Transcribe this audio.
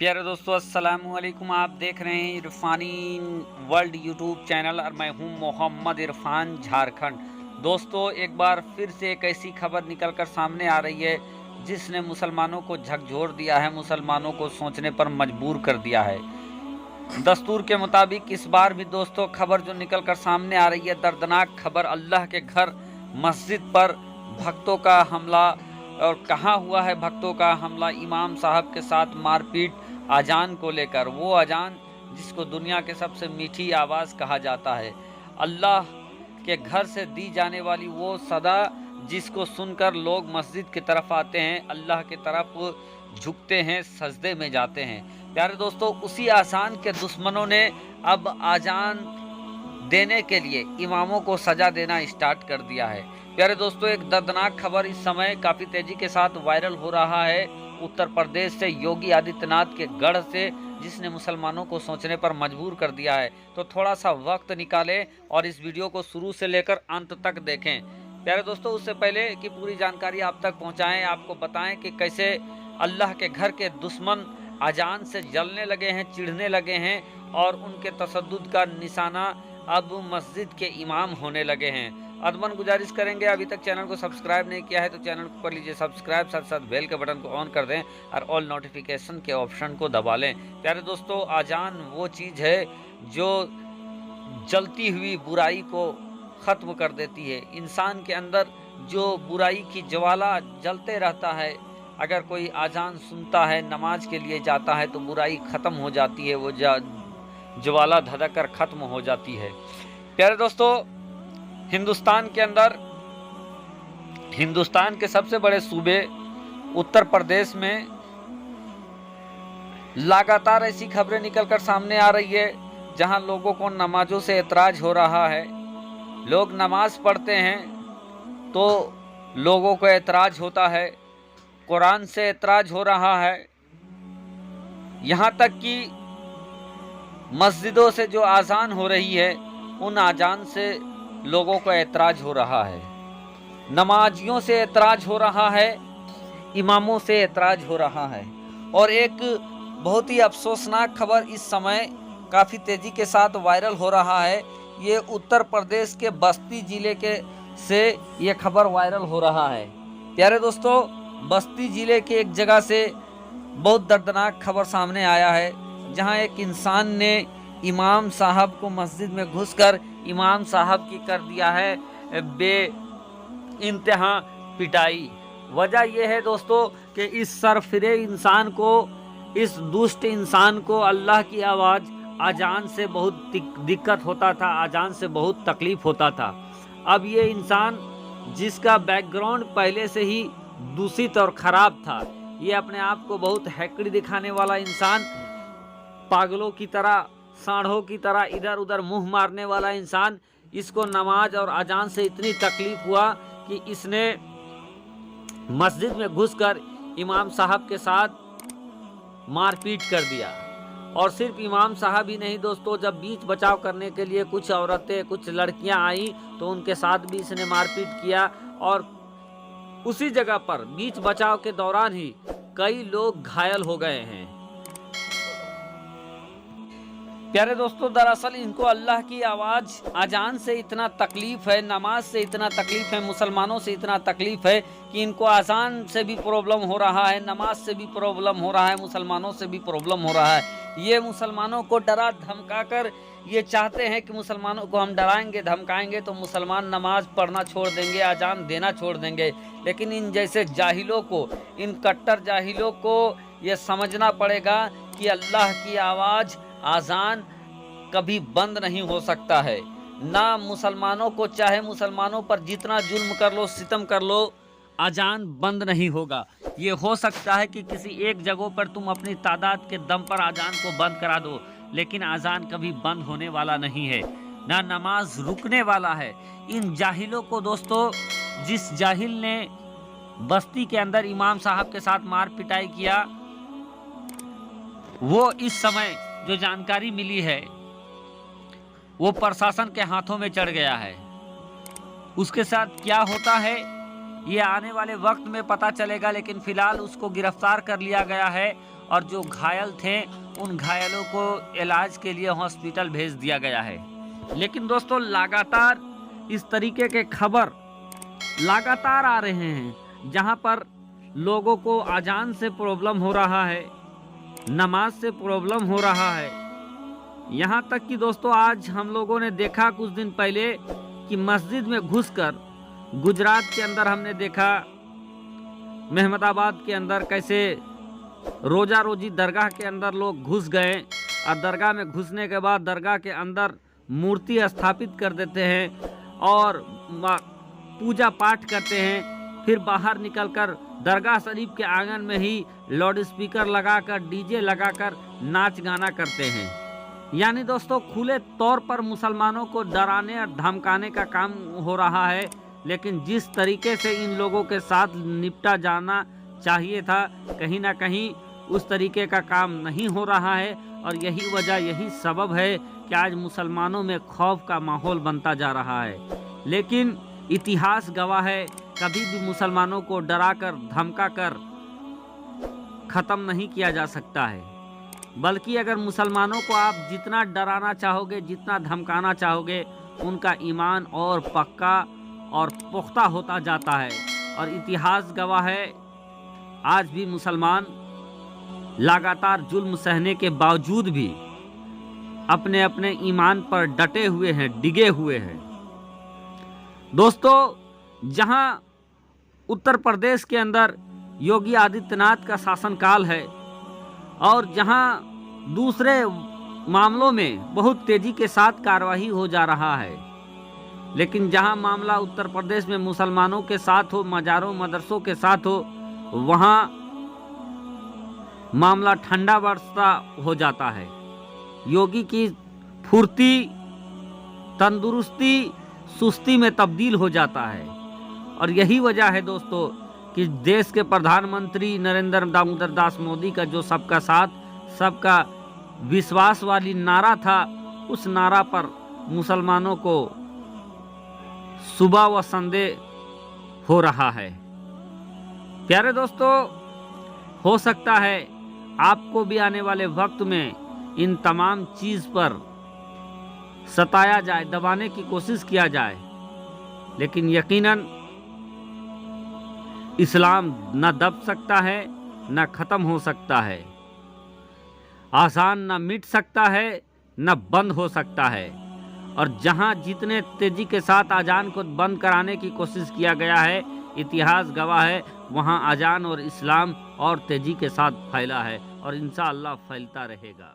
प्यारे दोस्तों, अस्सलाम वालेकुम। आप देख रहे हैं इरफानी वर्ल्ड यूट्यूब चैनल और मैं हूं मोहम्मद इरफान, झारखंड। दोस्तों, एक बार फिर से एक ऐसी खबर निकलकर सामने आ रही है जिसने मुसलमानों को झकझोर दिया है, मुसलमानों को सोचने पर मजबूर कर दिया है। दस्तूर के मुताबिक इस बार भी दोस्तों खबर जो निकलकर सामने आ रही है, दर्दनाक खबर, अल्लाह के घर मस्जिद पर भक्तों का हमला। और कहाँ हुआ है भक्तों का हमला? इमाम साहब के साथ मारपीट अजान को लेकर। वो अजान जिसको दुनिया के सबसे मीठी आवाज़ कहा जाता है, अल्लाह के घर से दी जाने वाली वो सदा जिसको सुनकर लोग मस्जिद की तरफ आते हैं, अल्लाह की तरफ झुकते हैं, सजदे में जाते हैं। प्यारे दोस्तों, उसी आजान के दुश्मनों ने अब आजान देने के लिए इमामों को सजा देना स्टार्ट कर दिया है। प्यारे दोस्तों, एक दर्दनाक खबर इस समय काफ़ी तेजी के साथ वायरल हो रहा है उत्तर प्रदेश से, योगी आदित्यनाथ के गढ़ से, जिसने मुसलमानों को सोचने पर मजबूर कर दिया है। तो थोड़ा सा वक्त निकालें और इस वीडियो को शुरू से लेकर अंत तक देखें। प्यारे दोस्तों, उससे पहले कि पूरी जानकारी आप तक पहुंचाएं, आपको बताएं कि कैसे अल्लाह के घर के दुश्मन अजान से जलने लगे हैं, चिढ़ने लगे हैं और उनके तशद्दुद का निशाना अब मस्जिद के इमाम होने लगे हैं। अदमन गुजारिश करेंगे, अभी तक चैनल को सब्सक्राइब नहीं किया है तो चैनल को कर लीजिए सब्सक्राइब, साथ साथ बेल के बटन को ऑन कर दें और ऑल नोटिफिकेशन के ऑप्शन को दबा लें। प्यारे दोस्तों, अजान वो चीज़ है जो जलती हुई बुराई को ख़त्म कर देती है। इंसान के अंदर जो बुराई की ज्वाला जलते रहता है, अगर कोई अजान सुनता है, नमाज के लिए जाता है तो बुराई ख़त्म हो जाती है, वो ज्वाला धधक कर ख़त्म हो जाती है। प्यारे दोस्तों, हिंदुस्तान के अंदर, हिंदुस्तान के सबसे बड़े सूबे उत्तर प्रदेश में लगातार ऐसी खबरें निकलकर सामने आ रही है जहां लोगों को नमाजों से एतराज़ हो रहा है। लोग नमाज पढ़ते हैं तो लोगों को एतराज़ होता है, कुरान से एतराज़ हो रहा है। यहाँ तक कि मस्जिदों से जो आज़ान हो रही है, उन आज़ान से लोगों को एतराज़ हो रहा है, नमाजियों से एतराज़ हो रहा है, इमामों से एतराज़ हो रहा है। और एक बहुत ही अफसोसनाक खबर इस समय काफ़ी तेज़ी के साथ वायरल हो रहा है। ये उत्तर प्रदेश के बस्ती ज़िले के से ये खबर वायरल हो रहा है। प्यारे दोस्तों, बस्ती ज़िले के एक जगह से बहुत दर्दनाक खबर सामने आया है जहां एक इंसान ने इमाम साहब को मस्जिद में घुसकर इमाम साहब की कर दिया है बे इंतहा पिटाई। वजह यह है दोस्तों कि इस सरफिरे इंसान को, इस दुष्ट इंसान को अल्लाह की आवाज़ अजान से बहुत दिक्कत होता था, अजान से बहुत तकलीफ़ होता था। अब ये इंसान जिसका बैकग्राउंड पहले से ही दूषित और ख़राब था, ये अपने आप को बहुत हैकड़ी दिखाने वाला इंसान, पागलों की तरह, सांढ़ों की तरह इधर उधर मुंह मारने वाला इंसान, इसको नमाज और अजान से इतनी तकलीफ हुआ कि इसने मस्जिद में घुसकर इमाम साहब के साथ मारपीट कर दिया। और सिर्फ इमाम साहब ही नहीं दोस्तों, जब बीच बचाव करने के लिए कुछ औरतें, कुछ लड़कियां आई तो उनके साथ भी इसने मारपीट किया। और उसी जगह पर बीच बचाव के दौरान ही कई लोग घायल हो गए हैं। प्यारे दोस्तों, दरअसल इनको अल्लाह की आवाज़ अजान से इतना तकलीफ़ है, नमाज से इतना तकलीफ़ है, मुसलमानों से इतना तकलीफ़ है कि इनको अजान से भी प्रॉब्लम हो रहा है, नमाज से भी प्रॉब्लम हो रहा है, मुसलमानों से भी प्रॉब्लम हो रहा है। ये मुसलमानों को डरा धमका कर ये चाहते हैं कि मुसलमानों को हम डराएंगे धमकाएंगे तो मुसलमान नमाज पढ़ना छोड़ देंगे, अजान देना छोड़ देंगे। लेकिन इन जैसे जाहिलों को, इन कट्टर जाहिलों को ये समझना पड़ेगा कि अल्लाह की आवाज़, आज़ान कभी बंद नहीं हो सकता है। ना मुसलमानों को, चाहे मुसलमानों पर जितना जुल्म कर लो, सितम कर लो, अजान बंद नहीं होगा। ये हो सकता है कि किसी एक जगह पर तुम अपनी तादाद के दम पर अजान को बंद करा दो, लेकिन अजान कभी बंद होने वाला नहीं है, ना नमाज रुकने वाला है। इन जाहिलों को दोस्तों, जिस जाहिल ने बस्ती के अंदर इमाम साहब के साथ मार पिटाई किया, वो इस समय जो जानकारी मिली है वो प्रशासन के हाथों में चढ़ गया है। उसके साथ क्या होता है ये आने वाले वक्त में पता चलेगा, लेकिन फिलहाल उसको गिरफ्तार कर लिया गया है और जो घायल थे उन घायलों को इलाज के लिए हॉस्पिटल भेज दिया गया है। लेकिन दोस्तों लगातार इस तरीके के खबर लगातार आ रहे हैं जहां पर लोगों को अजान से प्रॉब्लम हो रहा है, नमाज से प्रॉब्लम हो रहा है। यहाँ तक कि दोस्तों आज हम लोगों ने देखा कुछ दिन पहले कि मस्जिद में घुसकर गुजरात के अंदर हमने देखा, महमदाबाद के अंदर कैसे रोजा रोजी दरगाह के अंदर लोग घुस गए और दरगाह में घुसने के बाद दरगाह के अंदर मूर्ति स्थापित कर देते हैं और पूजा पाठ करते हैं। फिर बाहर निकलकर दरगाह शरीफ के आंगन में ही लाउड स्पीकर लगाकर डीजे लगाकर नाच गाना करते हैं। यानी दोस्तों खुले तौर पर मुसलमानों को डराने और धमकाने का काम हो रहा है। लेकिन जिस तरीके से इन लोगों के साथ निपटा जाना चाहिए था, कहीं ना कहीं उस तरीके का काम नहीं हो रहा है और यही वजह, यही सबब है कि आज मुसलमानों में खौफ का माहौल बनता जा रहा है। लेकिन इतिहास गवाह है, कभी भी मुसलमानों को डराकर धमकाकर ख़त्म नहीं किया जा सकता है, बल्कि अगर मुसलमानों को आप जितना डराना चाहोगे, जितना धमकाना चाहोगे, उनका ईमान और पक्का और पुख्ता होता जाता है। और इतिहास गवाह है, आज भी मुसलमान लगातार जुल्म सहने के बावजूद भी अपने अपने ईमान पर डटे हुए हैं, डिगे हुए हैं। दोस्तों जहां उत्तर प्रदेश के अंदर योगी आदित्यनाथ का शासनकाल है और जहां दूसरे मामलों में बहुत तेजी के साथ कार्रवाई हो जा रहा है, लेकिन जहां मामला उत्तर प्रदेश में मुसलमानों के साथ हो, मजारों मदरसों के साथ हो, वहां मामला ठंडा बरसता हो जाता है। योगी की फुर्ती, तंदुरुस्ती सुस्ती में तब्दील हो जाता है। और यही वजह है दोस्तों कि देश के प्रधानमंत्री नरेंद्र दामोदर दास मोदी का जो सबका साथ सबका विश्वास वाली नारा था, उस नारा पर मुसलमानों को सुबह व संदेह हो रहा है। प्यारे दोस्तों, हो सकता है आपको भी आने वाले वक्त में इन तमाम चीज़ पर सताया जाए, दबाने की कोशिश किया जाए, लेकिन यकीनन इस्लाम न दब सकता है, न ख़त्म हो सकता है। आसान न मिट सकता है, न बंद हो सकता है। और जहां जितने तेजी के साथ अजान को बंद कराने की कोशिश किया गया है, इतिहास गवाह है, वहां अजान और इस्लाम और तेजी के साथ फैला है और इंशाअल्लाह फैलता रहेगा।